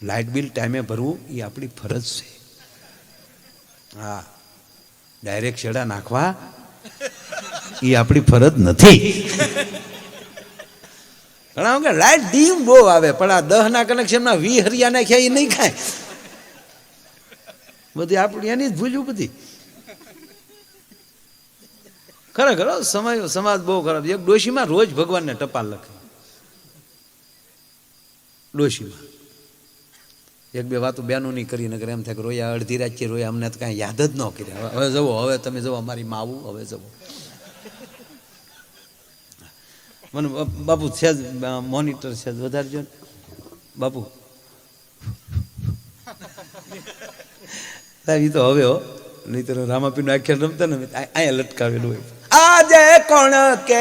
Light bill ટાઈમે ભરવું એ આપણી ફરજ છે. હા, ડાયરેક્ટ છેડા નાખવા એ આપણી ફરજ નથી. ઘણા કે લાઇટ ડીમ બહુ આવે, પણ આ 10ના કનેક્શનમાં 20 હરિયા નાખ્યા એ નહીં ખાય. બધી આપણી એની જ ભૂલ્યું બધી. ખરેખર સમાજ બહુ ખરાબ. એક ડોશીમાં રોજ ભગવાનને ટપાલ લખે. ડોશીમાં એક બે વાતો બેનું નહીં કરી, નકર એમ થાય કે રોયા અડધી રાત છે, રોયા અમને તો કાંઈ યાદ જ ન કર્યા. હવે જવો, હવે તમે જવો, અમારી માં આવું, હવે જવો. મને બાપુ છે જ મોનિટર છે જ વધારજો ને બાપુ. એ તો હવે હો, નહીં તો રામાપીરનું આખ્યાન રમતા ને અહીંયા લટકાવેલું હોય. આજે કોણ કે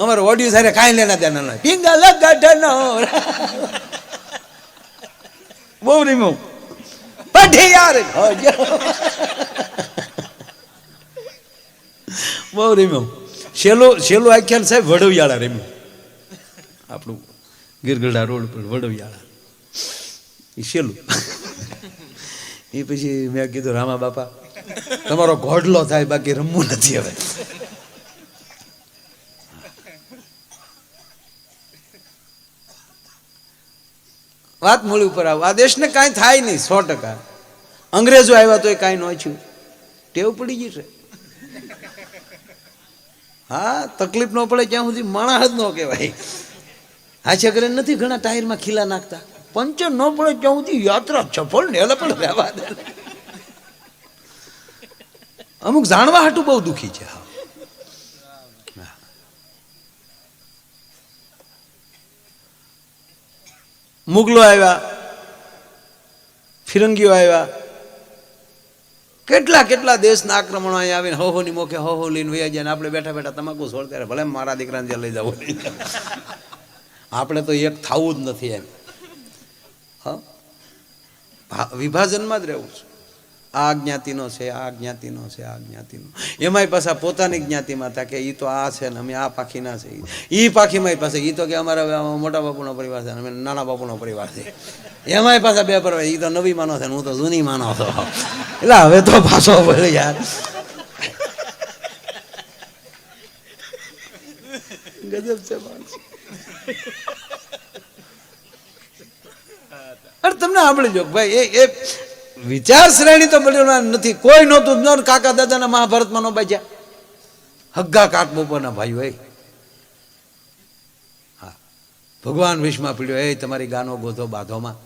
અમારો ઓડિયો સારે કાંઈ લેના દેના પિંગલ ગઢનો બહુ રીમો પઠી યાર બહુ રીમો. છેલ્લું આખ્યાન સાહેબ વડવિયાળા રેમ્યું, આપણું ગીરગઢા રોડ પર વડવિયાળા એ છેલ્લું. એ પછી મેં કીધું રામા બાપા તમારો ઘોડલો થાય, બાકી રમવું નથી હવે. વાત મૂળી ઉપર આવું. આ દેશને કાંઈ થાય નહીં 100%. અંગ્રેજો આવ્યા તો એ કાંઈ ન થયું, ટેવ પડી ગઈ છે. હા, તકલીફ ન પડે ત્યાં સુધી માણસ જ ન કહેવાય. હાચે કરે નથી ઘણા ટાયરમાં ખીલા નાખતા, પંચર ન પડે ત્યાં સુધી યાત્રા સફળ ને એટલે પણ રહેવા દે. અમુક જાણવા હાટું બહુ દુઃખી છે. મુગલો આવ્યા, ફિરંગીઓ આવ્યા, કેટલા કેટલા દેશના આક્રમણો અહીંયા આવીને હોની મોખે હો લઈને વયા જાય. આપણે બેઠા બેઠા તમાકુ છોડતા ભલે મારા દીકરાને ત્યાં લઈ જવું. આપણે તો એક થવું જ નથી એમ. હા, વિભાજનમાં જ રહેવું છે. આ જ્ઞાતિનો છે, આ જ્ઞાતિનો છે, આ જ્ઞાતિનો. એમાંય પાછા પોતાની જ્ઞાતિમાં હતા કે એ તો આ છે ને અમે આ પાખીના છે. એ પાખીમાં પાસે એ તો કે અમારા મોટા બાપુનો પરિવાર છે, અમે નાના બાપુનો પરિવાર છે. એમાંય પાછા બે પરિવાર. એ તો નવી માનો છે ને હું તો જૂની માનો છો. એટલે હવે તો પાછો બોલે યાર. ગજબ છે માણસ. અરે તમને સાંભળી જો ભાઈ, એ વિચાર શ્રેણી તો બદલવા નથી. કોઈ નહોતું જ. કાકા દાદાના મહાભારતમાં નો બાજ્યા હગ્ગા કાટ બપોરના ભાઈ હોય. હા, ભગવાન વિષમાં પીડ્યો, એ તમારી ગાનો ગોધો બાધોમાં.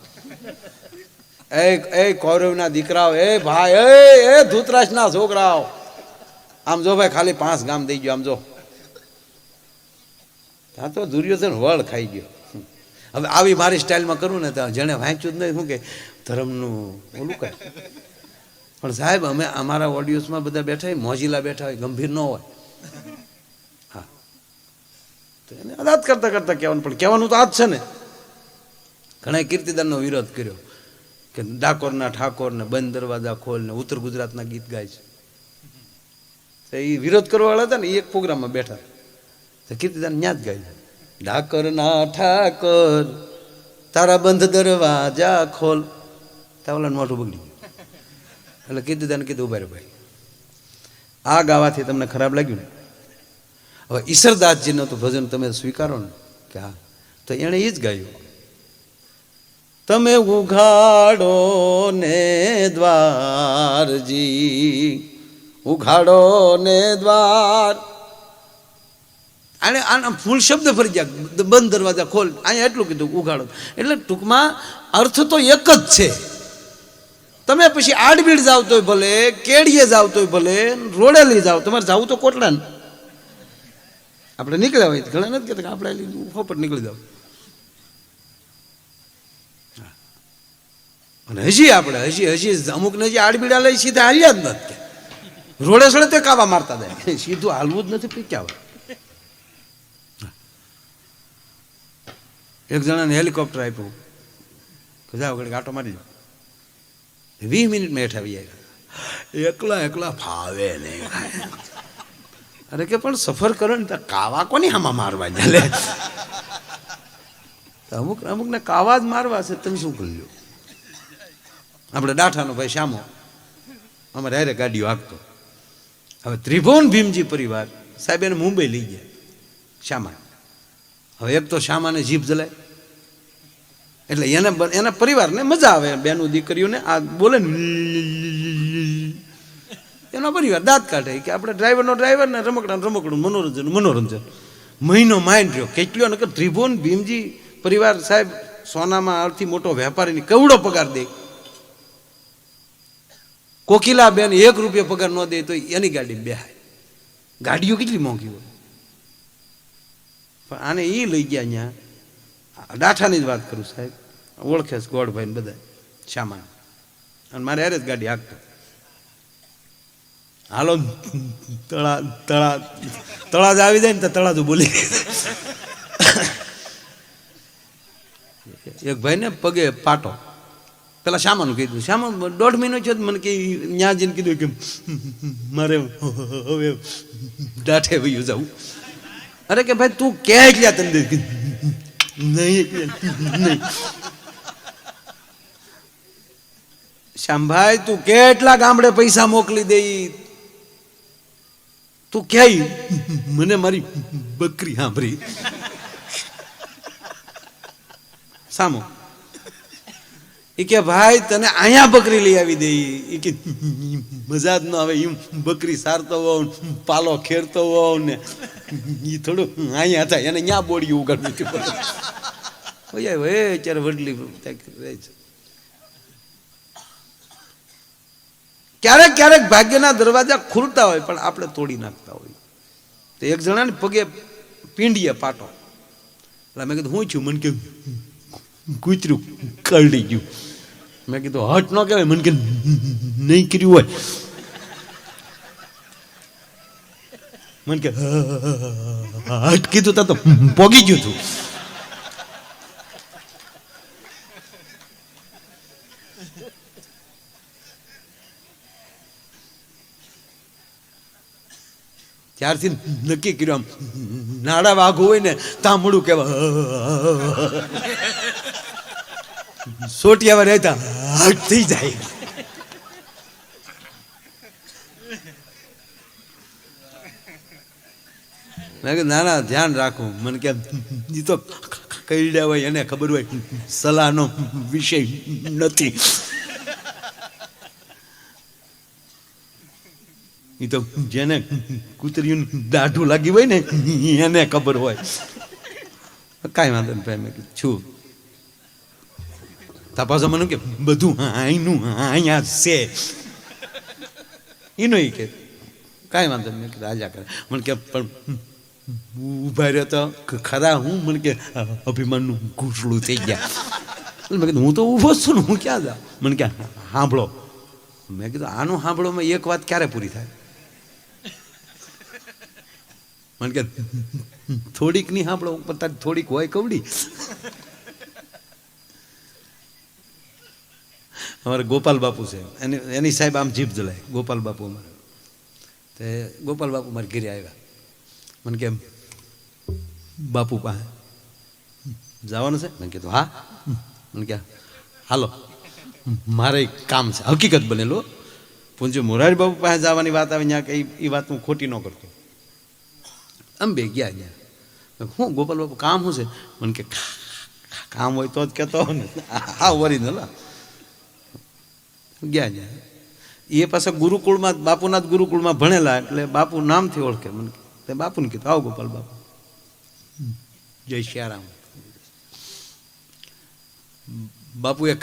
એ કૌરવના દીકરાઓ, એ ભાઈ, એ ધૂતરાષ્ટ્રના છોકરાઓ. આમ જો ભાઈ ખાલી 5 ગામ દઈ ગયો. આમ જો ત્યાં તો દુર્યોધન વળ ખાઈ ગયો. હવે આવી મારી સ્ટાઇલમાં કરું ને તો જેને વાંચ્યું જ નહીં શું કે ધર્મનું ઓલું કરે. પણ સાહેબ અમે અમારા ઓડિયન્સમાં બધા બેઠા હોય, મોજીલા બેઠા હોય, ગંભીર ન હોય. હા, તો એને અદાત કરતા કરતા કહેવાનું. પણ કહેવાનું તો આ જ છે ને. ઘણા કીર્તિદાનનો વિરોધ કર્યો કે ડાકોરના ઠાકોરને બંધ દરવાજા ખોલ ને ઉત્તર ગુજરાતના ગીત ગાય છે. તો એ વિરોધ કરવાવાળા હતા ને એ એક પ્રોગ્રામમાં બેઠા તો કીર્તિદાન ન્યા જ ગાય. ડાકોરના ઠાકોર તારા બંધ દરવાજા ખોલ. તાવલાનું મોઢું બગડી ગયું. એટલે કીર્તિદાન કીધું ઉભા રે ભાઈ, આ ગાવાથી તમને ખરાબ લાગ્યું ને, હવે ઈશ્વરદાસજીનું તો ભજન તમે સ્વીકારો ને કે હા, તો એણે એ જ ગાયું. તમે ઉઘાડો ને દ્વારજી, ઉઘાડો ને દ્વાર. આને ફૂલ શબ્દ ફરી ગયા, બંધ દરવાજા ખોલ. અહીંયા એટલું કીધું ઉઘાડો. એટલે ટૂંકમાં અર્થ તો એક જ છે. તમે પછી આડબીડ જાવ તોય ભલે, કેડીએ જાવ તોય ભલે, રોડે લઈ જાવ. તમારે જવું તો કોટડા ને આપણે નીકળ્યા હોય. ઘણા નથી કહેતા કે આપણે ફોપટ નીકળી જાવ. અને હજી આપણે હજી અમુકને હજી આડબીડા લઈ સીધા હાલ્યા જ નથી. રોડે સડે તો કાવા મારતા જાય. સીધું હાલવું જ નથી પીક્યા હોય. એક જણાને હેલિકોપ્ટર આપ્યું કે જાઓ ઘડી આટો મારી જાઓ. 20 મિનિટમાં હેઠ આવી જાય. એકલા ફાવે નહીં. અરે કે પણ સફર કરો ને તો કાવા કોની હામાં મારવા જાય. અમુક અમુકને કાવા જ મારવા છે, તમે શું કરી લો. આપણે ડાઠાનો ભાઈ શ્યામો અમારે હારે ગાડીઓ હાંકતો. હવે ત્રિભુવન ભીમજી પરિવાર સાહેબ એને મુંબઈ લઈ ગયા શ્યામા. હવે એક તો શ્યામાને જીભ જલાય એટલે એના પરિવારને મજા આવે, બેનું દીકરીઓને આ બોલે ને એનો પરિવાર દાંત કાઢે કે આપણે ડ્રાઈવરનો ડ્રાઈવર ને રમકડું મનોરંજન. મહિનો માઇન્ડ રહ્યો કેટલો નકર ત્રિભુવન ભીમજી પરિવાર સાહેબ સોનામાં સૌથી મોટો વેપારીની કવડો પગાર દે. કોકિલા બેન 1 રૂપિયા પગાર ન દે તો એની ગાડી બેહાય. ગાડીઓ કેટલી મોંઘી હોય. પણ આને એ લઈ ગયા અહીંયા ડાઠાની જ વાત કરું સાહેબ, ઓળખે છે ગોળભાઈ ને બધા શ્યામા, અને મારે હારે જ ગાડી હાંકતો. હાલો તળાજ આવી જાય ને તો તળાજુ બોલી. એક ભાઈ ને પગે પાટો, પેલા શ્યામાનું કીધું, શ્યામા 1.5 મહિનો છે મને કે ત્યાં જઈને કીધું કે મારે હવે ડાઠે વયું જવું. અરે કે ભાઈ તું કે એટલા તને નહીં શ્યામભાઈ તું કેટલા ગામડે પૈસા મોકલી દે, તું કે મને મારી બકરી સાંભળી સામો. એ કે ભાઈ તને અહીંયા બકરી લઈ આવી દે, એ કે મજા જ ન આવે એમ બકરી સારતો હોવ પાલો ખેરતો હોવ ને એ થોડું અહીંયા થાય એને ત્યાં બોડી ઉગાડવી અત્યારે વડલી રહે છે. ક્યારેક ક્યારેક ભાગ્યના દરવાજા ખુલતા હોય પણ આપણે તોડી નાખતા હોય. તો એક જણાને પગે પીંડીએ પાટો, એટલે મેં કીધું હું છું, મને કે કૂતરું કરડી ગયું. મેં કીધું હટ ન કહેવાય, મને કે નહીં કર્યું હોય. મને કે હટ કીધું તા તો પોગી ગયું તું. ત્યારથી નક્કી કર્યું આમ નાડા વાઘું હોય ને તાંબડું કેવા સોટિયાવા રહેતા હટ થઈ જાય. મેં કીધું ના ના ધ્યાન રાખું. મને કે એ તો કઈડા હોય એને ખબર હોય, સલાહનો વિષય નથી. એ તો જેને કૂતરીયું દાઢું લાગી હોય ને એને ખબર હોય. કાંઈ વાંધો નહીં ભાઈ, મેં કીધું છું તપાસો. મને કે બધું અહીંનું અહીંયા છે એનો એ કે કાંઈ વાંધો નહીં. મેં કીધું રાજા કરે. મને કે પણ ઉભા રહ્યો તો ખરા હું, મને કે અભિમાનનું ઘૂંટડું થઈ ગયા. મેં કીધું હું તો ઊભો છું ને હું ક્યાં જાઉં. મને કે સાંભળો. મેં કીધું આનું સાંભળોમાં એક વાત ક્યારે પૂરી થાય. મને કે થોડીક નહીં સાંભળો, પણ થોડીક હોય કવડી. અમારે ગોપાલ બાપુ છે, એની સાહેબ આમ જીભ જલાય. ગોપાલ બાપુ અમારે તે ગોપાલ બાપુ મારે ઘરે આવ્યા. મને કે બાપુ પાસે જવાનું છે. મેં કીધું હા. મને કે હાલો મારે કામ છે, હકીકત બનેલો. પૂંજુ મોરારી બાપુ પાસે જવાની વાત આવે ત્યાં કે એ વાત હું ખોટી ન કરતો. અંબે ગયા ત્યાં. હું ગોપાલ બાપુ કામ શું છે. મને કે કામ હોય તો જ કહેતો ને. હા ઓરિજિનલ ગયા ત્યાં. એ પાછા ગુરુકુળમાં બાપુનાથ ગુરુકુળમાં ભણેલા એટલે બાપુ નામથી ઓળખે. મને તે બાપુને કીધું આવો ગોપાલ બાપુ, જય શ્યારામ. બાપુ એક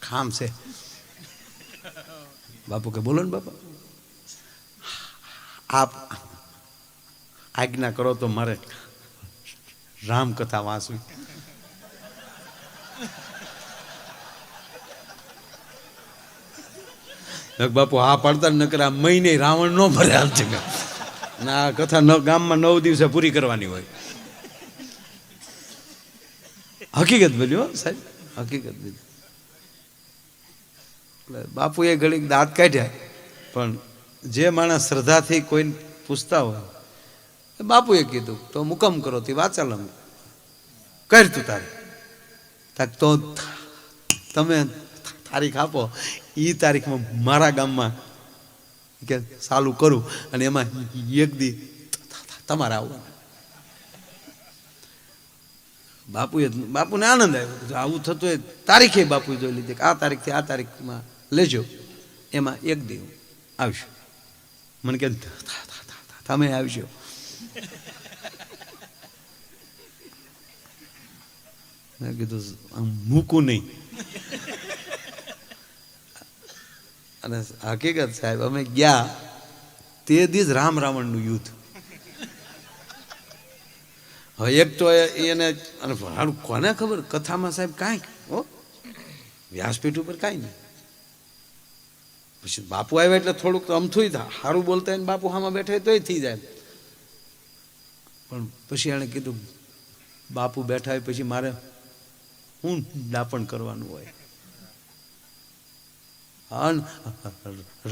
કામ છે. બાપુ કે બોલો ને બાપા. આપ આજ્ઞા કરો તો મારે રામકથા વાંચવી. બાપુ હા પાડતા નકર આ મહિને રાવણ નો ભરે હાલ છે. ના કથા ગામમાં 9 દિવસે પૂરી કરવાની હોય. હકીકત બોલ્યો સાહેબ, હકીકત બોલી. એટલે બાપુએ ઘડીક દાંત કાઢ્યા, પણ જે માણસ શ્રદ્ધાથી કોઈ પૂછતા હોય બાપુએ કીધું તો મુકમ કરો તે વાચાલમ કર તું તારે તો તમે તારીખ આપો, એ તારીખમાં મારા ગામમાં કે ચાલુ કરું અને એમાં એક દી તમારે આવવાનું. બાપુને આનંદ આવ્યો. આવું થતું એ તારીખે બાપુએ જોઈ લીધી કે આ તારીખથી આ તારીખમાં લેજો, એમાં એક દી આવશું. મને કે તમે આવશો. મેં કીધું આમ મૂકું નહીં. અને હકીકત સાહેબ અમે ગયા તે દી જ રામ રાવણનું યુદ્ધ. હવે એક તો એને કોને ખબર કથામાં સાહેબ કાંઈ વ્યાસપીઠ ઉપર કાંઈ નહીં. પછી બાપુ આવ્યા એટલે થોડુંક અમથું સારું બોલતા ને બાપુ હામાં બેઠા તોય થઈ જાય. પણ પછી એણે કીધું બાપુ બેઠા હોય પછી મારે હું ડાપણ કરવાનું હોય.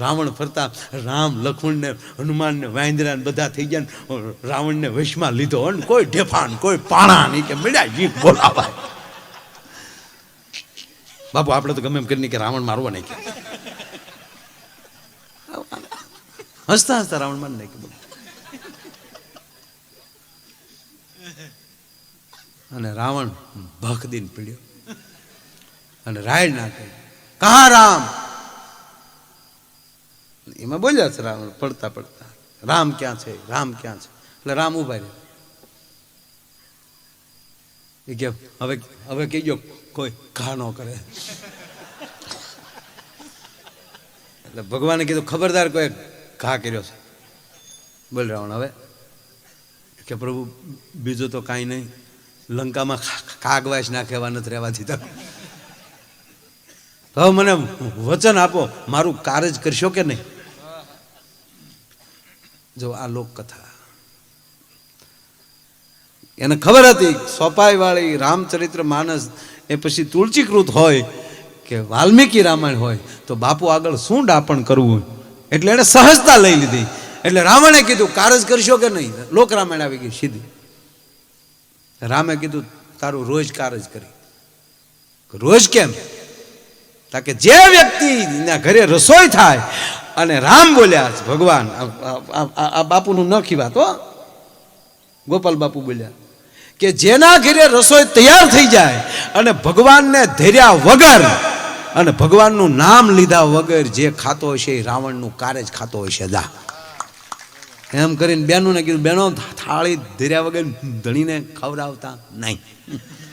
રાવણ ફરતા રામ લક્ષ્મણ ને હનુમાન ને વાંદરા ને બધા થઈ ગયા. રાવણ ને વશમાં લીધો, કોઈ ઢેફાન કોઈ પાણા નહીં કે મળ્યા જીભ બોલાવાય. બાપુ આપણે તો ગમે એમ કરીને કે રાવણ મારવા નહીં કે હસતા હસતા રાવણ માર નહીં કે. અને રાવણ ભખ દીન પીડ્યો અને રાયડ નાખે કહા રામ. એમાં બોલ્યા છે રાવણ પડતા પડતા રામ ક્યાં છે, રામ ક્યાં છે. એટલે રામ ઉભા રહ્યા. એ કે હવે કહેજો કોઈ ઘા ન કરે. એટલે ભગવાને કીધું ખબરદાર કોઈ ઘા કર્યો છે. બોલ રાવણ હવે કે પ્રભુ બીજું તો કાંઈ નહીં, લંકામાં કાગવાસ નાખેવા નથી રહેવા દીધા. હવે મને વચન આપો મારું કાર્ય કરશો કે નહીં. જો આ લોકકથા એને ખબર હતી સોપાઈ વાળી રામચરિત્ર માનસ એ પછી તુલસીકૃત હોય કે વાલ્મીકી રામાયણ હોય તો બાપુ આગળ શું ડાપણ કરવું, એટલે એને સહજતા લઈ લીધી. એટલે રાવણે કીધું કારજ કરશો કે નહીં. લોક રામાયણ આવી ગઈ સીધી. રામે કીધું તારું રોજ કારજ કરી. રોજ કેમ? તાકે જે વ્યક્તિના ઘરે રસોઈ થાય અને રામ બોલ્યા ભગવાન આ બાપુનું નખી વાત હો, ગોપાલ બાપુ બોલ્યા કે જેના ઘરે રસોઈ તૈયાર થઈ જાય અને ભગવાનને ધર્યા વગર અને ભગવાનનું નામ લીધા વગર જે ખાતો હશે એ રાવણનું કારજ ખાતો હશે. જા એમ કરીને બેનોને કીધું બેનો થાળી ધર્યા વગર ધણીને ખવડાવતા નહીં.